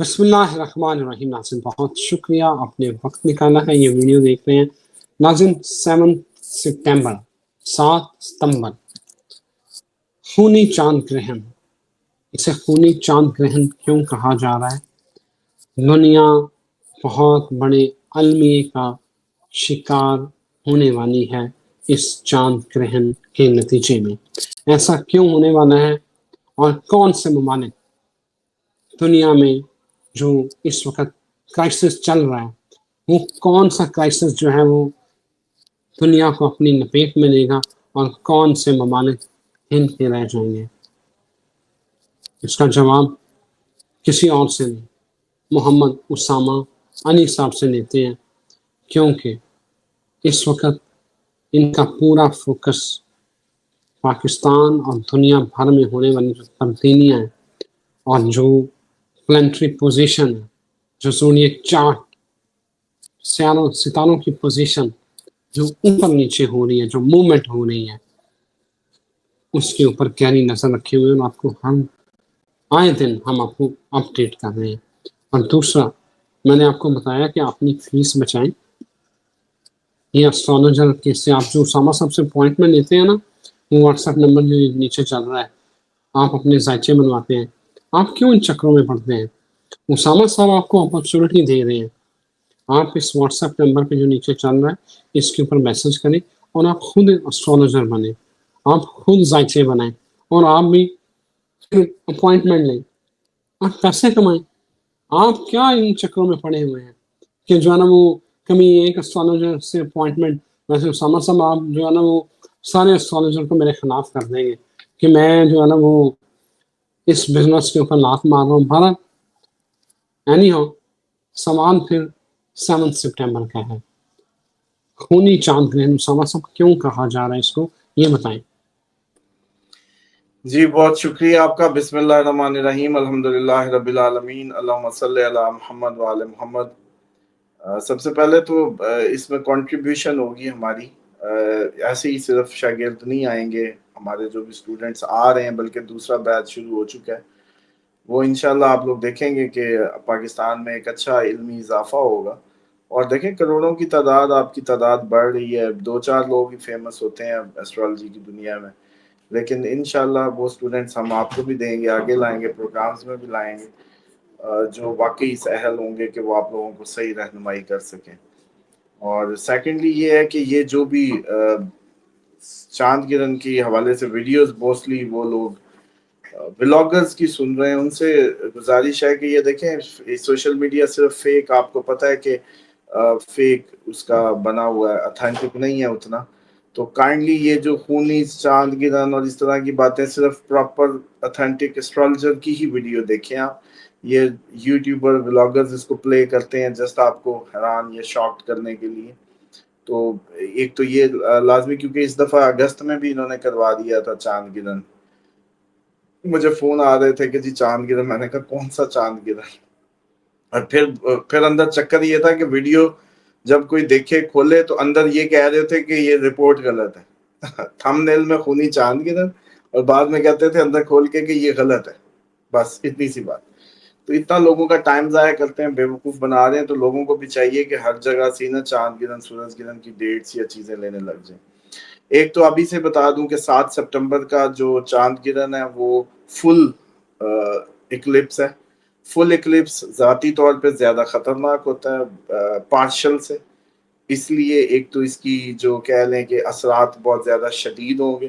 بسم اللہ الرحمن الرحیم. ناظرین بہت شکریہ آپ نے وقت نکالا ہے یہ ویڈیو دیکھ رہے ہیں. ناظرین 7 ستمبر خونی چاند گرہن. اسے خونی چاند گرہن کیوں کہا جا رہا ہے؟ دنیا بہت بڑے المیے کا شکار ہونے والی ہے اس چاند گرہن کے نتیجے میں. ایسا کیوں ہونے والا ہے اور کون سے ممالک دنیا میں جو اس وقت کرائسس چل رہا ہے وہ کون سا کرائسس جو ہے وہ دنیا کو اپنی لپیٹ میں لے گا اور کون سے ممالک ہند کے رہ جائیں گے؟ اس کا جواب کسی اور سے نہیں، محمد اسامہ علی صاحب سے لیتے ہیں، کیونکہ اس وقت ان کا پورا فوکس پاکستان اور دنیا بھر میں ہونے والی جو تبدیلیاں ہیں اور جو پلانٹری پوزیشن ہے، جو زونیٹ چارٹ ستاروں کی پوزیشن جو اوپر نیچے ہو رہی ہے، جو موومنٹ ہو رہی ہے، اس کے اوپر گہری نظر رکھے ہوئے ہیں اور آپ کو آئے دن ہم آپ کو اپڈیٹ کر رہے ہیں. اور دوسرا، میں نے آپ کو بتایا کہ اپنی فیس بچائیں. یہ اسٹرالوجر کے سے آپ جو اسامہ صاحب سے اپوائنٹمنٹ لیتے ہیں نا، وہ واٹس ایپ نمبر جو نیچے چل رہا ہے، آپ اپنے ذائچے بنواتے ہیں. آپ کیوں ان چکروں میں پڑتے ہیں؟ اسامہ صاحب آپ کو اپرچونٹی دے رہے ہیں. آپ اس واٹس ایپ نمبر پہ جو نیچے چل رہا ہے اس کے اوپر میسج کریں اور آپ خود اسٹرالوجر بنیں، آپ خود ذائچے بنائیں اور آپ بھی اپوائنٹمنٹ لیں، آپ پیسے کمائیں. آپ کیا ان چکروں میں پڑے ہوئے ہیں کہ جو ہے نا وہ کمی ایک اسٹرالوجر سے اپوائنٹمنٹ. ویسے اسامہ صاحب آپ جو ہے نا وہ سارے اسٹرالوجر کو میرے خلاف کر دیں گے کہ میں جو ہے نا وہ اس بزنس کے اوپر لات مار رہا ہوں. بھارت اینی ہو، سوال پھر 7 ستمبر کا ہے. خونی چاند گرہن اسامہ صاحب کیوں کہا جا رہا ہے اس کو، یہ بتائیں. جی بہت شکریہ آپ کا. بسم اللہ الرحمن الرحیم. الحمدللہ رب العالمین. اللہم صلی علی محمد وعلی محمد. سب سے پہلے تو اس میں کنٹریبیوشن ہوگی ہماری، ایسے ہی صرف شاگرد نہیں آئیں گے، ہمارے جو بھی اسٹوڈنٹس آ رہے ہیں بلکہ دوسرا بیچ شروع ہو چکا ہے، وہ انشاءاللہ آپ لوگ دیکھیں گے کہ پاکستان میں ایک اچھا علمی اضافہ ہوگا. اور دیکھیں کروڑوں کی تعداد، آپ کی تعداد بڑھ رہی ہے. 2-4 لوگ ہی فیمس ہوتے ہیں ایسٹرالوجی کی دنیا میں، لیکن انشاءاللہ وہ اسٹوڈنٹس ہم آپ کو بھی دیں گے، آگے لائیں گے، پروگرامز میں بھی لائیں گے، جو واقعی اہل ہوں گے کہ وہ آپ لوگوں کو صحیح رہنمائی کر سکیں. اور سیکنڈلی یہ ہے کہ یہ جو بھی چاند گرہن کے حوالے سے ویڈیوز موسٹلی وہ لوگ بلاگرز کی سن رہے ہیں، ان سے گزارش ہے کہ یہ دیکھیں سوشل میڈیا صرف فیک، آپ کو پتہ ہے کہ فیک اس کا بنا ہوا ہے، اتھینٹک نہیں ہے اتنا. تو کائنڈلی یہ جو خونی چاند گرہن اور اس طرح کی باتیں صرف پراپر اتھینٹک اسٹرالوجر کی ہی ویڈیو دیکھیں آپ. یہ یوٹیوبر بلاگرز اس کو پلے کرتے ہیں جسٹ آپ کو حیران یا شاکڈ کرنے کے لیے. تو ایک تو یہ لازمی، کیونکہ اس دفعہ اگست میں بھی انہوں نے کروا دیا تھا چاند گرہن. مجھے فون آ رہے تھے کہ جی چاند گرہن، میں نے کہا کون سا چاند گرہن. اور پھر اندر چکر یہ تھا کہ ویڈیو جب کوئی دیکھے کھولے تو اندر یہ کہہ رہے تھے کہ یہ رپورٹ غلط ہے. تھم نیل میں خونی چاند گرہن اور بعد میں کہتے تھے اندر کھول کے کہ یہ غلط ہے. بس اتنی سی بات. تو اتنا لوگوں کا ٹائم ضائع کرتے ہیں، بیوقوف بنا رہے ہیں. تو لوگوں کو بھی چاہیے کہ ہر جگہ سے نا چاند گرہن، سورج گرہن کی ڈیٹس یا چیزیں لینے لگ جائیں. ایک تو ابھی سے بتا دوں کہ 7 سپٹمبر کا جو چاند گرہن ہے وہ فل اکلپس ہے. فل اکلپس ذاتی طور پہ زیادہ خطرناک ہوتا ہے پارشل سے، اس لیے ایک تو اس کی جو کہہ لیں کہ اثرات بہت زیادہ شدید ہوں گے.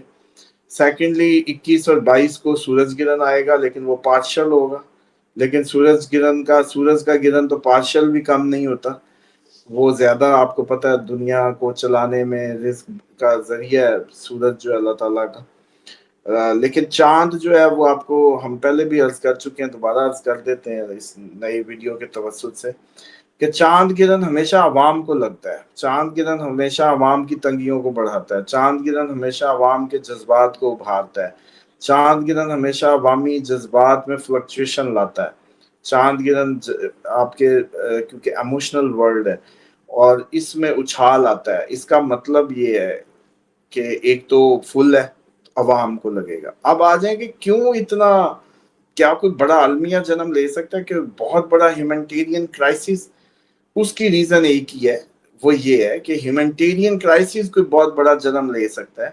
سیکنڈلی 21 اور 22 کو سورج گرہن آئے گا، لیکن وہ پارشل ہوگا. لیکن سورج کا گرہن تو پارشل بھی کم نہیں ہوتا، وہ زیادہ آپ کو پتہ ہے دنیا کو چلانے میں رزق کا ذریعہ ہے سورج جو ہے اللہ تعالیٰ کا. لیکن چاند جو ہے وہ آپ کو ہم پہلے بھی عرض کر چکے ہیں، دوبارہ عرض کر دیتے ہیں اس نئی ویڈیو کے توسط سے، کہ چاند گرہن ہمیشہ عوام کو لگتا ہے. چاند گرہن ہمیشہ عوام کی تنگیوں کو بڑھاتا ہے. چاند گرہن ہمیشہ عوام کے جذبات کو ابھارتا ہے. چاند گرہن ہمیشہ عوامی جذبات میں فلکچویشن لاتا ہے. چاند گرہن آپ کے کیونکہ ایموشنل ورلڈ ہے اور اس میں اچھال آتا ہے. اس کا مطلب یہ ہے کہ ایک تو فل ہے، عوام کو لگے گا. اب آ جائیں کہ کیوں اتنا کیا کوئی بڑا المیہ جنم لے سکتا ہے کہ بہت بڑا ہیومینٹیرین کرائسس؟ اس کی ریزن ایک ہی ہے، وہ یہ ہے کہ ہیومینٹیرین کرائسس کوئی بہت بڑا جنم لے سکتا ہے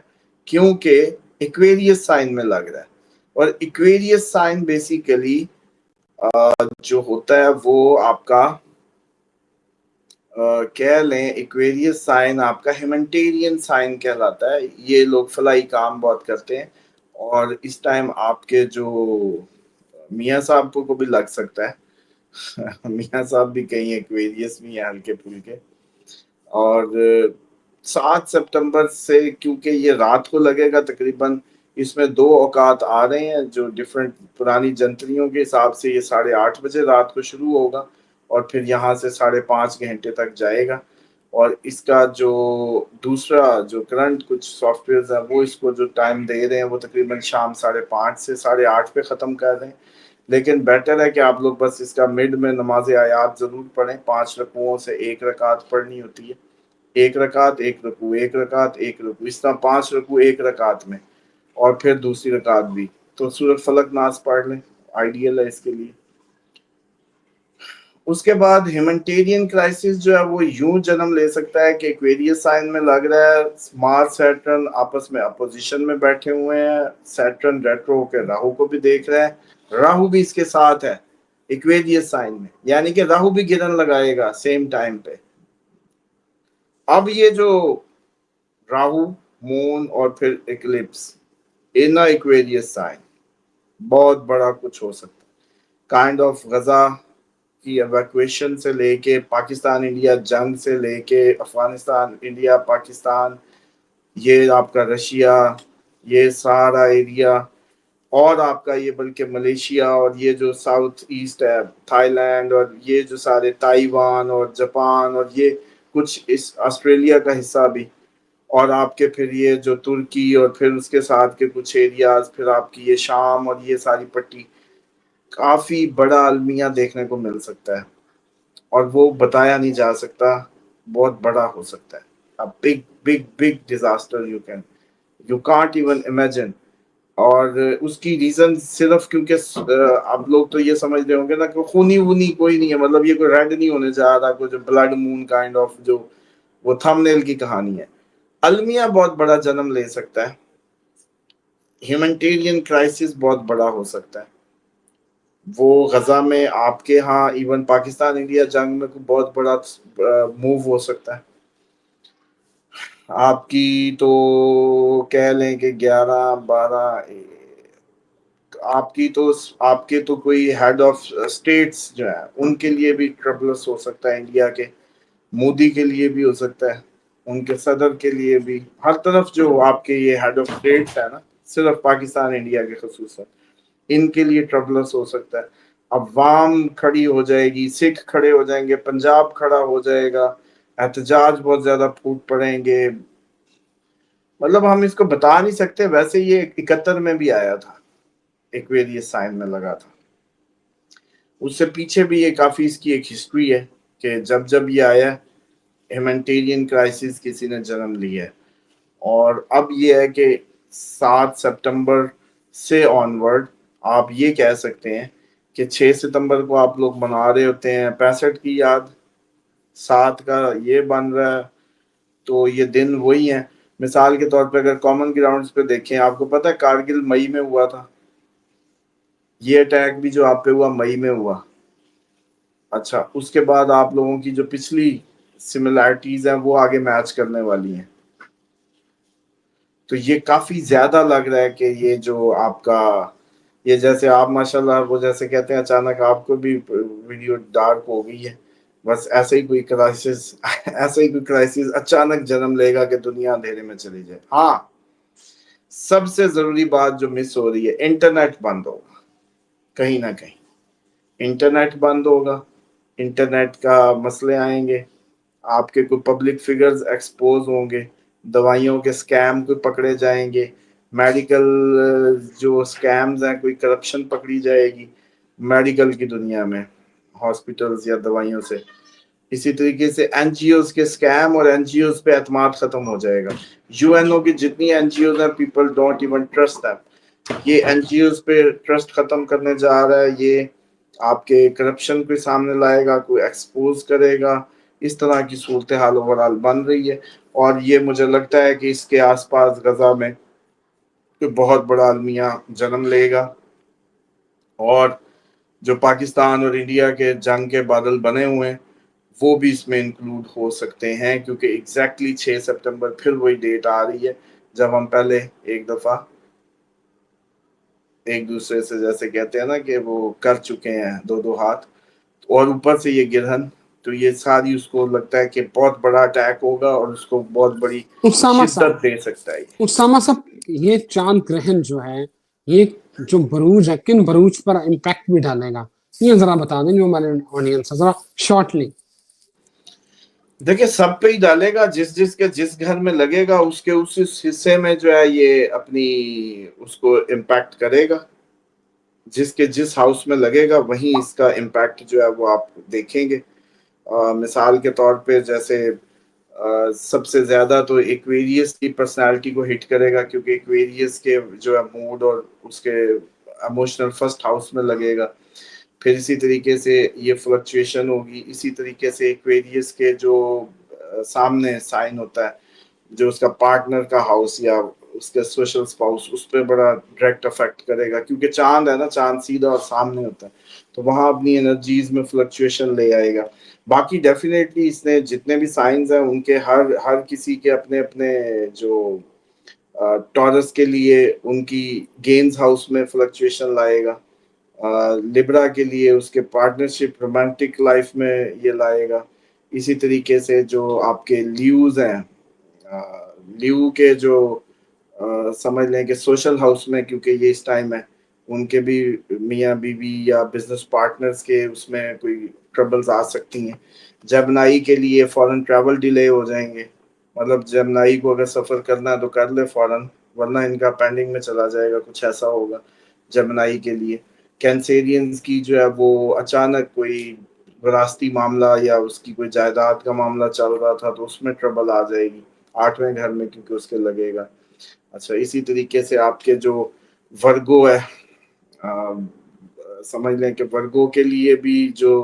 کیونکہ ایکویریس سائن میں لگ رہا ہے، اور ایکویریس سائن بیسیکلی جو ہوتا ہے وہ آپ کا کہہ لیں ایکویریس سائن آپ کا ہیومینٹیرین سائن کہلاتا ہے. یہ لوگ فلاحی کام بہت کرتے ہیں، اور اس ٹائم آپ کے جو میاں صاحب کو بھی لگ سکتا ہے میاں صاحب بھی کہیں ایکویریس بھی ہیں ہلکے پھلکے. اور 7 سپتمبر سے کیونکہ یہ رات کو لگے گا تقریباً، اس میں 2 اوقات آ رہے ہیں جو ڈیفرنٹ پرانی جنتریوں کے حساب سے یہ 8:30 بجے رات کو شروع ہوگا اور پھر یہاں سے 5.5 گھنٹے تک جائے گا. اور اس کا جو دوسرا جو کرنٹ کچھ سافٹ ویئرز ہیں وہ اس کو جو ٹائم دے رہے ہیں وہ تقریباً شام 5:30 سے 8:30 پہ ختم کر رہے ہیں. لیکن بیٹر ہے کہ آپ لوگ بس اس کا مڈ میں نماز آیات ضرور پڑھیں. 5 رکوعوں سے 1 رکعت پڑھنی ہوتی ہے، 1 رکعت 1 رکوع، 1 رکعت 1 رکوع، اس طرح 5 رکوع 1 رکعت میں، اور پھر دوسری رکعت بھی. تو سورۃ فلق ناس پڑھ لیں، آئیڈیل ہے اس کے لیے. اس کے بعد ہیومینٹیرین کرائسس جو ہے وہ یوں جنم لے سکتا ہے کہ ایکویریس سائن میں لگ رہا ہے، مارس سیٹرن آپس میں اپوزیشن میں بیٹھے ہوئے ہیں، سیٹرن ریٹرو ہو کے راہو کو بھی دیکھ رہا ہے، راہو بھی اس کے ساتھ ہے ایکویریس سائن میں، یعنی کہ راہو بھی گرن لگائے گا سیم ٹائم پہ. اب یہ جو راہو، مون اور پھر ایکلپس ان ایکویریس سائن، بہت بڑا کچھ ہو سکتا ہے. کائنڈ آف غزہ کی ایویکویشن سے لے کے پاکستان انڈیا جنگ سے لے کے افغانستان انڈیا پاکستان، یہ آپ کا رشیا، یہ سارا ایریا، اور آپ کا یہ بلکہ ملیشیا، اور یہ جو ساؤتھ ایسٹ ہے تھائی لینڈ، اور یہ جو سارے تائیوان اور جاپان، اور یہ کچھ اس آسٹریلیا کا حصہ بھی، اور آپ کے پھر یہ جو ترکی، اور پھر اس کے ساتھ کے کچھ ایریاز، پھر آپ کی یہ شام اور یہ ساری پٹی، کافی بڑا المیہ دیکھنے کو مل سکتا ہے، اور وہ بتایا نہیں جا سکتا، بہت بڑا ہو سکتا ہے. Big big big disaster you can't even imagine. اور اس کی ریزن صرف کیونکہ آپ لوگ تو یہ سمجھ رہے ہوں گے نا کہ خونی وونی کوئی نہیں ہے، مطلب یہ کوئی ریڈ نہیں ہونے جا رہا، کوئی جو بلڈ مون کائنڈ آف جو وہ تھم نیل کی کہانی ہے. المیہ بہت بڑا جنم لے سکتا ہے، ہیومینٹیرین کرائسس بہت بڑا ہو سکتا ہے. وہ غزہ میں آپ کے ہاں ایون پاکستان انڈیا جنگ میں بہت بڑا موو ہو سکتا ہے. آپ کی تو کہہ لیں کہ 11-12 آپ کے تو کوئی ہیڈ آف اسٹیٹس جو ہے ان کے لیے بھی ٹربلس ہو سکتا ہے، انڈیا کے مودی کے لیے بھی ہو سکتا ہے، ان کے صدر کے لیے بھی، ہر طرف جو آپ کے یہ ہیڈ آف اسٹیٹس ہے نا، صرف پاکستان انڈیا کے خصوصاً ان کے لیے ٹربلس ہو سکتا ہے. عوام کھڑی ہو جائے گی، سکھ کھڑے ہو جائیں گے، پنجاب کھڑا ہو جائے گا، احتجاج بہت زیادہ پھوٹ پڑیں گے. مطلب ہم اس کو بتا نہیں سکتے. ویسے یہ 71 میں بھی آیا تھا، ایکویریس سائن میں لگا تھا. اس سے پیچھے بھی یہ کافی اس کی ایک ہسٹری ہے کہ جب جب یہ آیا ہیومینٹیرین کرائسس کسی نے جنم لیا ہے. اور اب یہ ہے کہ 7 سپتمبر سے آنورڈ آپ یہ کہہ سکتے ہیں کہ 6 ستمبر کو آپ لوگ منا رہے ہوتے ہیں 65 کی یاد، 7 کا یہ بن رہا ہے، تو یہ دن وہی ہیں. مثال کے طور پہ اگر کامن گراؤنڈز پہ دیکھیں، آپ کو پتہ ہے کارگل مئی میں ہوا تھا، یہ اٹیک بھی جو آپ پہ ہوا مئی میں ہوا. اچھا، اس کے بعد آپ لوگوں کی جو پچھلی سملیرٹیز ہیں وہ آگے میچ کرنے والی ہیں. تو یہ کافی زیادہ لگ رہا ہے کہ یہ جو آپ کا یہ جیسے آپ ماشاءاللہ وہ جیسے کہتے ہیں اچانک آپ کو بھی ویڈیو ڈارک ہو گئی ہے، بس ایسے ہی کوئی کرائسس اچانک جنم لے گا کہ دنیا اندھیرے میں چلی جائے. ہاں، سب سے ضروری بات جو مس ہو رہی ہے، انٹرنیٹ بند ہوگا کہیں نہ کہیں. انٹرنیٹ بند ہوگا، انٹرنیٹ کا مسئلے آئیں گے، آپ کے کوئی پبلک فگرز ایکسپوز ہوں گے، دوائیوں کے سکیم کوئی پکڑے جائیں گے، میڈیکل جو سکیمز ہیں کوئی کرپشن پکڑی جائے گی میڈیکل کی دنیا میں، ہاسپٹلز یا دوائیوں سے. اسی طریقے سے این جی اوز کے سکیم اور این جی اوز پہ اعتماد ختم ہو جائے گا. یو این او کی جتنی این جی اوز ہیں people don't even trust them. یہ این جی اوز پہ ٹرسٹ ختم کرنے جا رہا ہے، یہ آپ کے کرپشن کو سامنے لائے گا، کوئی ایکسپوز کرے گا، اس طرح کی صورتحال اوورال بن رہی ہے. اور یہ مجھے لگتا ہے کہ اس کے آس پاس غزہ میں کوئی بہت بڑا المیہ جنم لے گا، اور جو پاکستان اور انڈیا کے جنگ کے بادل بنے ہوئے ہیں وہ بھی اس میں انکلوڈ ہو سکتے ہیں، کیونکہ ایگزیکٹلی 6 سپٹمبر پھر وہی ڈیٹ آ رہی ہے جب ہم پہلے ایک دفعہ ایک دوسرے سے جیسے کہتے ہیں نا کہ وہ کر چکے ہیں دو ہاتھ، اور اوپر سے یہ گرہن، تو یہ ساری اس کو لگتا ہے کہ بہت بڑا اٹیک ہوگا اور اس کو بہت بڑی اسامہ صاحب شدت دے سکتا ہے. اسامہ صاحب یہ چاند گرہن جو ہے، یہ جو بروج ہے کن بروج پر امپیکٹ بھی ڈالے گا، یہ ذرا بتا دیں جو ہمارے آڈینس ذرا شارٹلی. دیکھیں سب پہ ہی ڈالے گا، جس کے جس گھر میں لگے گا اس کے اس حصے میں جو ہے یہ اپنی اس کو امپیکٹ کرے گا، جس کے جس ہاؤس میں لگے گا وہیں اس کا امپیکٹ جو ہے وہ آپ دیکھیں گے. مثال کے طور پہ جیسے سب سے زیادہ تو ایکویریس کی پرسنالٹی کو ہٹ کرے گا، کیونکہ ایکویریس کے جو ہے موڈ اور اس کے ایموشنل فرسٹ ہاؤس میں لگے گا. پھر اسی طریقے سے یہ فلکچویشن ہوگی. اسی طریقے سے ایکویریس کے جو سامنے سائن ہوتا ہے جو اس کا پارٹنر کا ہاؤس یا اس کے سوشل سپاؤس، اس پہ بڑا ڈائریکٹ افیکٹ کرے گا، کیونکہ چاند ہے نا، چاند سیدھا اور سامنے ہوتا ہے، تو وہاں اپنی انرجیز میں فلکچویشن لے آئے گا. باقی ڈیفینیٹلی اس نے جتنے بھی سائنز ہیں ان کے ہر کسی کے اپنے اپنے جو ٹورس کے لیے ان کی گینز ہاؤس میں فلکچویشن لائے گا، لبرا کے لیے اس کے پارٹنرشپ رومانٹک لائف میں یہ لائے گا. اسی طریقے سے جو آپ کے لیوز ہیں، لیو کے جو سمجھ لیں کہ سوشل ہاؤس میں، کیونکہ یہ اس ٹائم ہے ان کے بھی میاں بیوی یا بزنس پارٹنرز کے اس میں کوئی ٹربلز آ سکتی ہیں. جمنائی کے لیے فورن ٹریول ڈیلے ہو جائیں گے، مطلب جمنائی کو اگر سفر کرنا ہے تو کر لے فورن، ورنہ ان کا پینڈنگ میں چلا جائے گا، کچھ ایسا ہوگا جمنائی کے لیے. کینسیرینز کی جو ہے وہ اچانک کوئی وراثتی معاملہ یا اس کی کوئی جائیداد کا معاملہ چل رہا تھا تو اس میں ٹربل آ جائے گی 8ویں گھر میں، کیونکہ اس کے لگے گا. اچھا اسی طریقے سے آپ کے جو ورگو ہے، سمجھ لیں کہ ورگو کے لیے بھی جو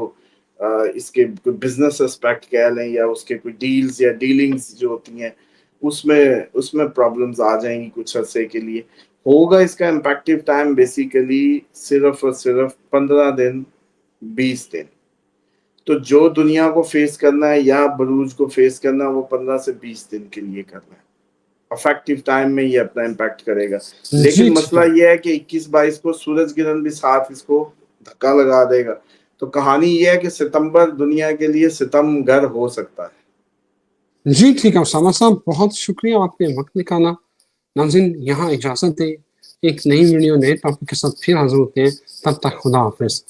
اس کے کوئی بزنس اسپیکٹ کہہ لیں یا اس کے کوئی ڈیلز یا ڈیلنگز جو ہوتی ہیں اس میں پرابلمز آ جائیں گی کچھ عرصے کے لیے. ہوگا اس کا امپیکٹیو ٹائم بیسیکلی صرف اور صرف 15 دن 20 دن. تو جو دنیا کو فیس کرنا ہے یا بروج کو فیس کرنا ہے وہ 15 سے 20 دن کے لیے کرنا ہے. افیکٹو ٹائم میں یہ اپنا امپیکٹ کرے گا. جی لیکن ٹھیک مسئلہ یہ ہے کہ 21-22 کو سورج گرہن بھی ساتھ اس کو دھکا لگا دے گا. تو کہانی یہ ہے کہ ستمبر دنیا کے لیے ستم گر ہو سکتا ہے. جی ٹھیک ہے اسامہ صاحب، بہت شکریہ آپ نے وقت نکالا. ناظرین یہاں اجازت دیں، ایک نئی ویڈیو نئے ٹاپک کے ساتھ پھر حاضر ہوتے ہیں، تب تک خدا حافظ.